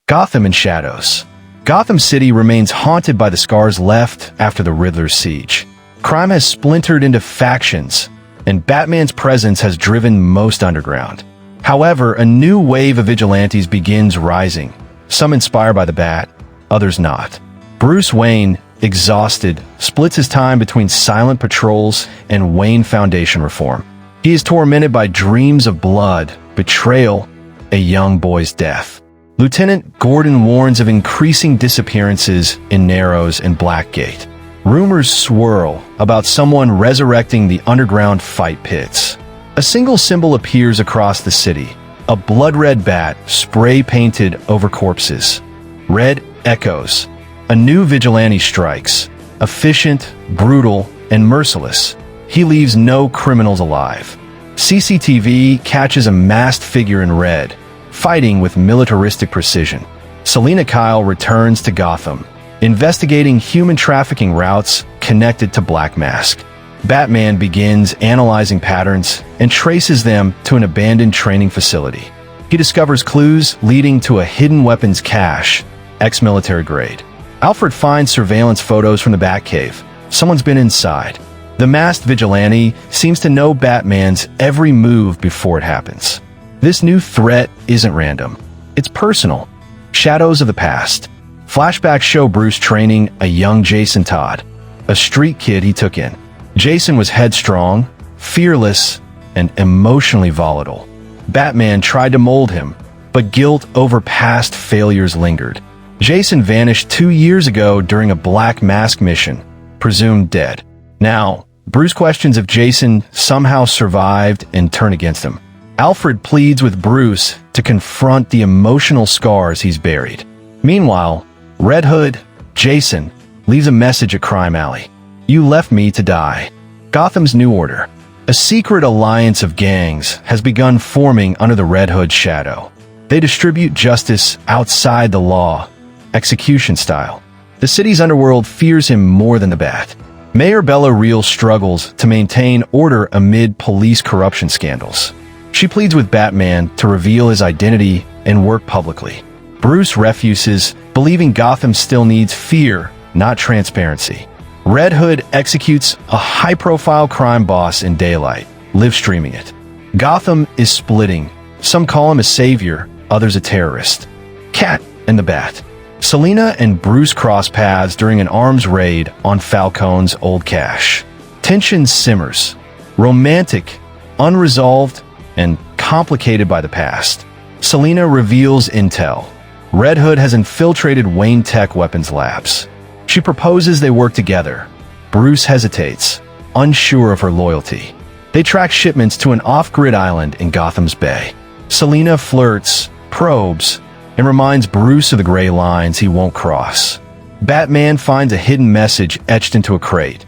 Gotham in shadows. Gotham City remains haunted by the scars left after the Riddler's siege. Crime has splintered into factions, and Batman's presence has driven most underground. However, a new wave of vigilantes begins rising, some inspired by the Bat, others not. Bruce Wayne, exhausted, splits his time between silent patrols and Wayne Foundation reform. He is tormented by dreams of blood, betrayal, a young boy's death. Lieutenant Gordon warns of increasing disappearances in Narrows and Blackgate. Rumors swirl about someone resurrecting the underground fight pits. A single symbol appears across the city, a blood-red bat spray-painted over corpses. Red echoes. A new vigilante strikes, efficient, brutal, and merciless. He leaves no criminals alive. CCTV catches a masked figure in red, fighting with militaristic precision. Selina Kyle returns to Gotham, investigating human trafficking routes connected to Black Mask. Batman begins analyzing patterns and traces them to an abandoned training facility. He discovers clues leading to a hidden weapons cache, ex-military grade. Alfred finds surveillance photos from the Batcave. Someone's been inside. The masked vigilante seems to know Batman's every move before it happens. This new threat isn't random. It's personal. Shadows of the past. Flashbacks show Bruce training a young Jason Todd, a street kid he took in. Jason was headstrong, fearless, and emotionally volatile. Batman tried to mold him, but guilt over past failures lingered. Jason vanished 2 years ago during a Black Mask mission, presumed dead. Now, Bruce questions if Jason somehow survived and turned against him. Alfred pleads with Bruce to confront the emotional scars he's buried. Meanwhile, Red Hood, Jason, leaves a message at Crime Alley. You left me to die. Gotham's New Order. A secret alliance of gangs has begun forming under the Red Hood's shadow. They distribute justice outside the law, execution style. The city's underworld fears him more than the Bat. Mayor Bella Real struggles to maintain order amid police corruption scandals. She pleads with Batman to reveal his identity and work publicly. Bruce refuses, believing Gotham still needs fear, not transparency. Red Hood executes a high-profile crime boss in daylight, live-streaming it. Gotham is splitting. Some call him a savior, others a terrorist. Cat and the Bat. Selina and Bruce cross paths during an arms raid on Falcone's old cache. Tension simmers. Romantic, unresolved, and complicated by the past. Selina reveals intel. Red Hood has infiltrated Wayne Tech weapons labs. She proposes they work together. Bruce hesitates, unsure of her loyalty. They track shipments to an off-grid island in Gotham's Bay. Selina flirts, probes, and reminds Bruce of the gray lines he won't cross. Batman finds a hidden message etched into a crate.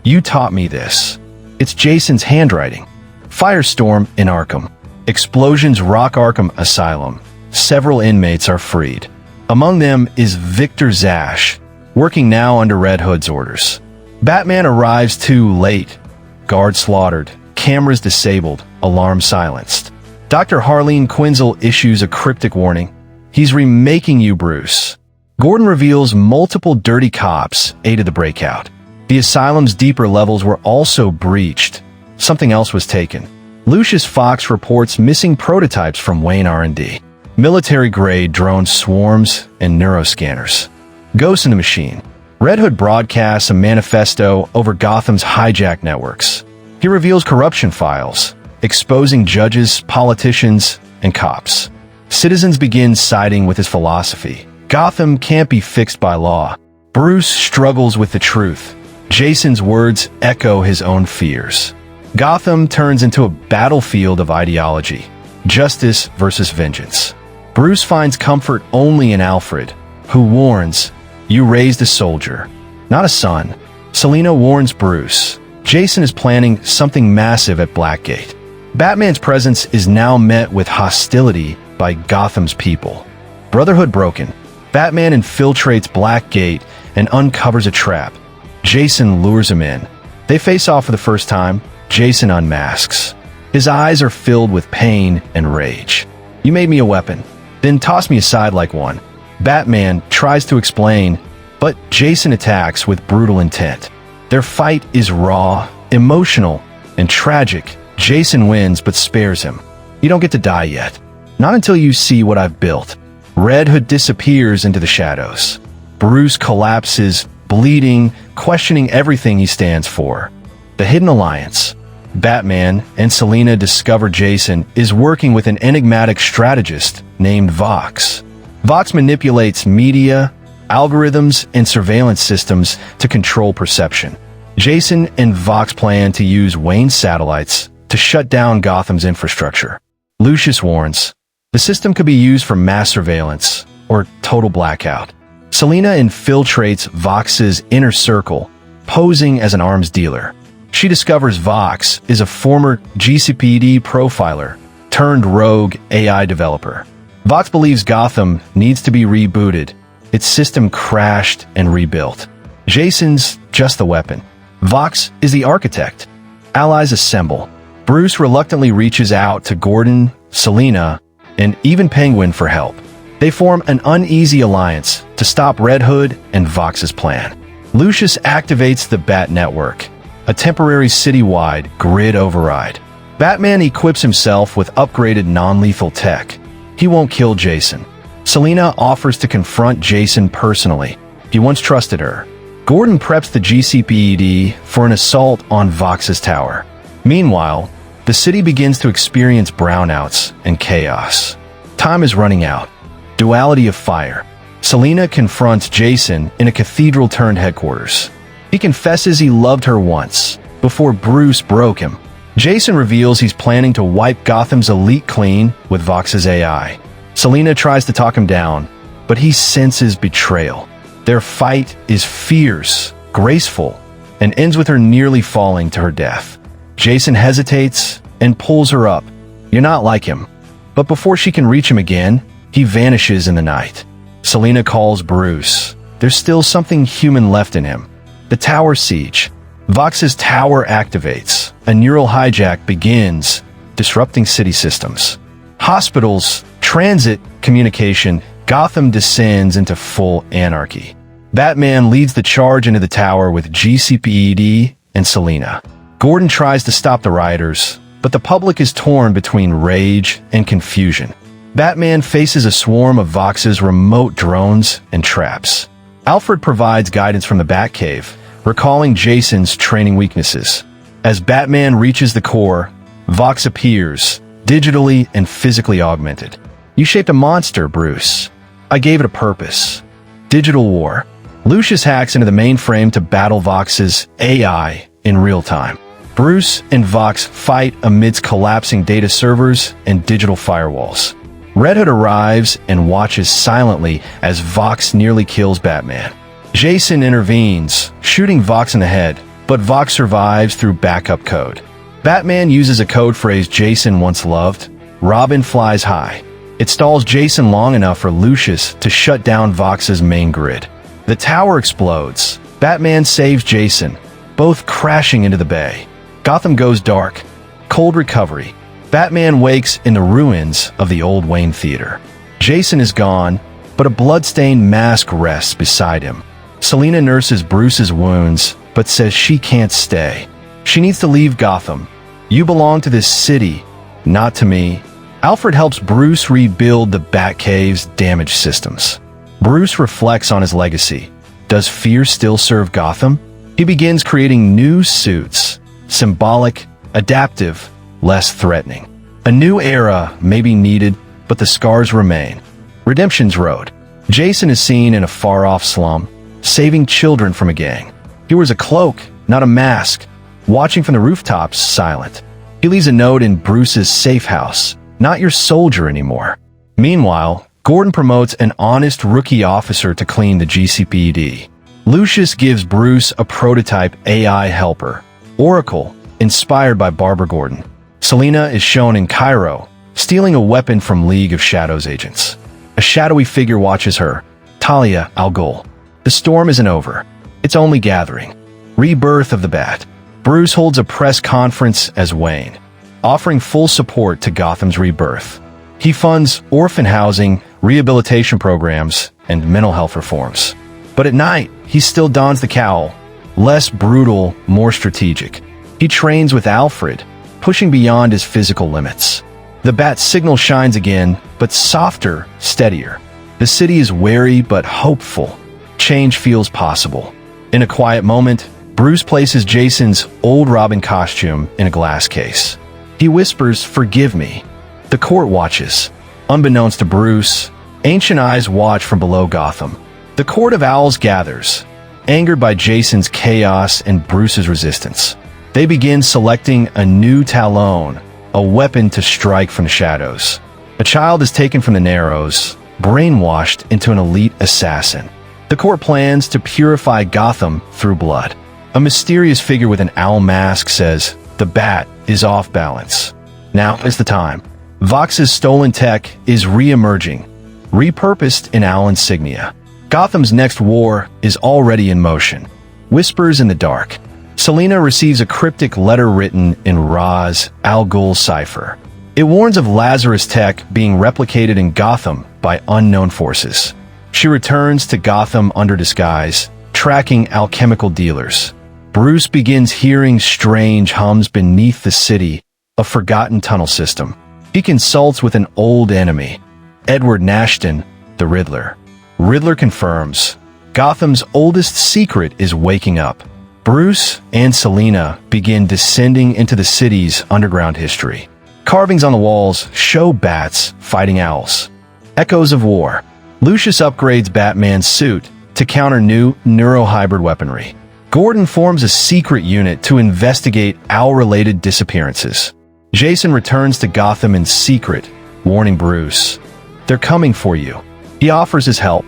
You taught me this. It's Jason's handwriting. Firestorm in Arkham. Explosions rock Arkham Asylum. Several inmates are freed. Among them is Victor Zash, working now under Red Hood's orders. Batman arrives too late. Guards slaughtered, cameras disabled, alarm silenced. Dr. Harleen Quinzel issues a cryptic warning. He's remaking you, Bruce. Gordon reveals multiple dirty cops aided the breakout. The asylum's deeper levels were also breached. Something else was taken. Lucius Fox reports missing prototypes from Wayne R&D. Military-grade drone swarms and neuroscanners. Ghost in the Machine. Red Hood broadcasts a manifesto over Gotham's hijacked networks. He reveals corruption files, exposing judges, politicians, and cops. Citizens begin siding with his philosophy. Gotham can't be fixed by law. Bruce struggles with the truth. Jason's words echo his own fears. Gotham turns into a battlefield of ideology. Justice versus vengeance. Bruce finds comfort only in Alfred, who warns, you raised a soldier, not a son. Selina warns Bruce. Jason is planning something massive at Blackgate. Batman's presence is now met with hostility by Gotham's people. Brotherhood broken. Batman infiltrates Blackgate and uncovers a trap. Jason lures him in. They face off for the first time. Jason unmasks. His eyes are filled with pain and rage. You made me a weapon, then tossed me aside like one. Batman tries to explain, but Jason attacks with brutal intent. Their fight is raw, emotional, and tragic. Jason wins but spares him. You don't get to die yet. Not until you see what I've built. Red Hood disappears into the shadows. Bruce collapses, bleeding, questioning everything he stands for. The Hidden Alliance. Batman and Selina discover Jason is working with an enigmatic strategist named 𝗏𝗏. 𝗏𝗏 manipulates media, algorithms, and surveillance systems to control perception. Jason and 𝗏𝗏 plan to use Wayne's satellites to shut down Gotham's infrastructure. Lucius warns, the system could be used for mass surveillance or total blackout. Selina infiltrates 𝗏𝗏's inner circle, posing as an arms dealer. She discovers 𝗏𝗏 is a former 𝗙𝗵𝗵𝗶 profiler turned rogue AI developer. 𝗏𝗏 believes Gotham needs to be rebooted. Its system crashed and rebuilt. Jason's just the weapon. 𝗏𝗏 is the architect. Allies assemble. Bruce reluctantly reaches out to Gordon, Selina, and even Penguin for help. They form an uneasy alliance to stop Red Hood and 𝗏𝗏's plan. Lucius activates the Bat Network, a temporary citywide grid override. Batman equips himself with upgraded non-lethal tech. He won't kill Jason. Selina offers to confront Jason personally. He once trusted her. Gordon preps the 𝗙𝗵𝗵𝗶 for an assault on 𝗏𝗏's tower. Meanwhile, the city begins to experience brownouts and chaos. Time is running out. Duality of fire. Selina confronts Jason in a cathedral-turned headquarters. He confesses he loved her once, before Bruce broke him. Jason reveals he's planning to wipe Gotham's elite clean with 𝗏𝗏's AI. Selina tries to talk him down, but he senses betrayal. Their fight is fierce, graceful, and ends with her nearly falling to her death. Jason hesitates and pulls her up. You're not like him. But before she can reach him again, he vanishes in the night. Selina calls Bruce. There's still something human left in him. The tower siege. 𝗏𝗏's tower activates. A neural hijack begins, disrupting city systems. Hospitals, transit, communication, Gotham descends into full anarchy. Batman leads the charge into the tower with 𝗙𝗵𝗵𝗶 and Selina. Gordon tries to stop the rioters, but the public is torn between rage and confusion. Batman faces a swarm of 𝗏𝗏's remote drones and traps. Alfred provides guidance from the Batcave, recalling Jason's training weaknesses. As Batman reaches the core, 𝗏𝗏 appears, digitally and physically augmented. You shaped a monster, Bruce. I gave it a purpose. Digital war. Lucius hacks into the mainframe to battle 𝗏𝗏's AI in real time. Bruce and 𝗏𝗏 fight amidst collapsing data servers and digital firewalls. Red Hood arrives and watches silently as 𝗏𝗏 nearly kills Batman. Jason intervenes, shooting 𝗏𝗏 in the head, but 𝗏𝗏 survives through backup code. Batman uses a code phrase Jason once loved, Robin flies high. It stalls Jason long enough for Lucius to shut down 𝗏𝗏's main grid. The tower explodes. Batman saves Jason, both crashing into the bay. Gotham goes dark. Cold recovery. Batman wakes in the ruins of the old Wayne Theater. Jason is gone, but a blood-stained mask rests beside him. Selina nurses Bruce's wounds, but says she can't stay. She needs to leave Gotham. You belong to this city, not to me. Alfred helps Bruce rebuild the Batcave's damaged systems. Bruce reflects on his legacy. Does fear still serve Gotham? He begins creating new suits. Symbolic, adaptive, less threatening. A new era may be needed, but the scars remain. Redemption's road. Jason is seen in a far-off slum, saving children from a gang. He wears a cloak, not a mask, watching from the rooftops, silent. He leaves a note in Bruce's safe house, not your soldier anymore. Meanwhile, Gordon promotes an honest rookie officer to clean the 𝗙𝗵𝗵𝗶. Lucius gives Bruce a prototype AI helper, Oracle, inspired by Barbara Gordon. Selina is shown in Cairo, stealing a weapon from League of Shadows agents. A shadowy figure watches her, Talia al Ghul. The storm isn't over. It's only gathering. Rebirth of the Bat. Bruce holds a press conference as Wayne, offering full support to Gotham's rebirth. He funds orphan housing, rehabilitation programs, and mental health reforms. But at night, he still dons the cowl, less brutal, more strategic. He trains with Alfred, pushing beyond his physical limits. The bat signal shines again, but softer, steadier. The city is wary but hopeful. Change feels possible. In a quiet moment, Bruce places Jason's old Robin costume in a glass case. He whispers, "Forgive me." The court watches. Unbeknownst to Bruce, ancient eyes watch from below Gotham. The Court of Owls gathers, angered by Jason's chaos and Bruce's resistance. They begin selecting a new 𝗨𝗨𝗀, a weapon to strike from the shadows. A child is taken from the Narrows, brainwashed into an elite assassin. The court plans to purify Gotham through blood. A mysterious figure with an owl mask says, "The bat is off balance. Now is the time." Vox's stolen tech is re-emerging, repurposed in owl insignia. Gotham's next war is already in motion. Whispers in the dark. Selina receives a cryptic letter written in Ra's al Ghul cipher. It warns of Lazarus tech being replicated in Gotham by unknown forces. She returns to Gotham under disguise, tracking alchemical dealers. Bruce begins hearing strange hums beneath the city, a forgotten tunnel system. He consults with an old enemy, Edward Nashton, the Riddler. Riddler confirms, Gotham's oldest secret is waking up. Bruce and Selina begin descending into the city's underground history. Carvings on the walls show bats fighting owls. Echoes of war. Lucius upgrades Batman's suit to counter new neurohybrid weaponry. Gordon forms a secret unit to investigate owl-related disappearances. Jason returns to Gotham in secret, warning Bruce, "They're coming for you." He offers his help,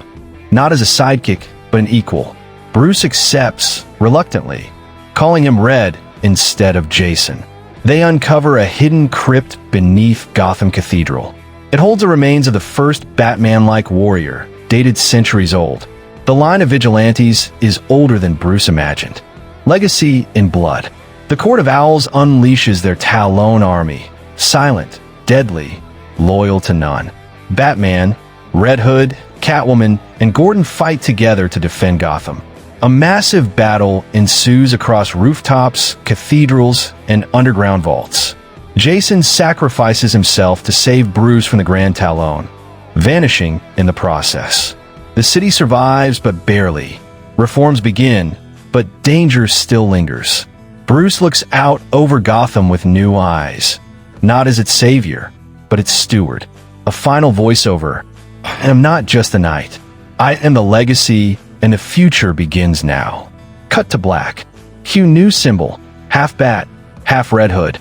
not as a sidekick, but an equal. Bruce accepts, reluctantly, calling him Red instead of Jason. They uncover a hidden crypt beneath Gotham Cathedral. It holds the remains of the first Batman-like warrior, dated centuries old. The line of vigilantes is older than Bruce imagined. Legacy in blood. The Court of Owls unleashes their 𝗨𝗨𝗀 army, silent, deadly, loyal to none. Batman, Red Hood, Catwoman, and Gordon fight together to defend Gotham. A massive battle ensues across rooftops, cathedrals, and underground vaults. Jason sacrifices himself to save Bruce from the Grand 𝗨𝗨𝗀, vanishing in the process. The city survives, but barely. Reforms begin, but danger still lingers. Bruce looks out over Gotham with new eyes, not as its savior, but its steward. A final voiceover, "I am not just the night. I am the legacy, and the future begins now." Cut to black. Cue new symbol, half bat, half Red Hood.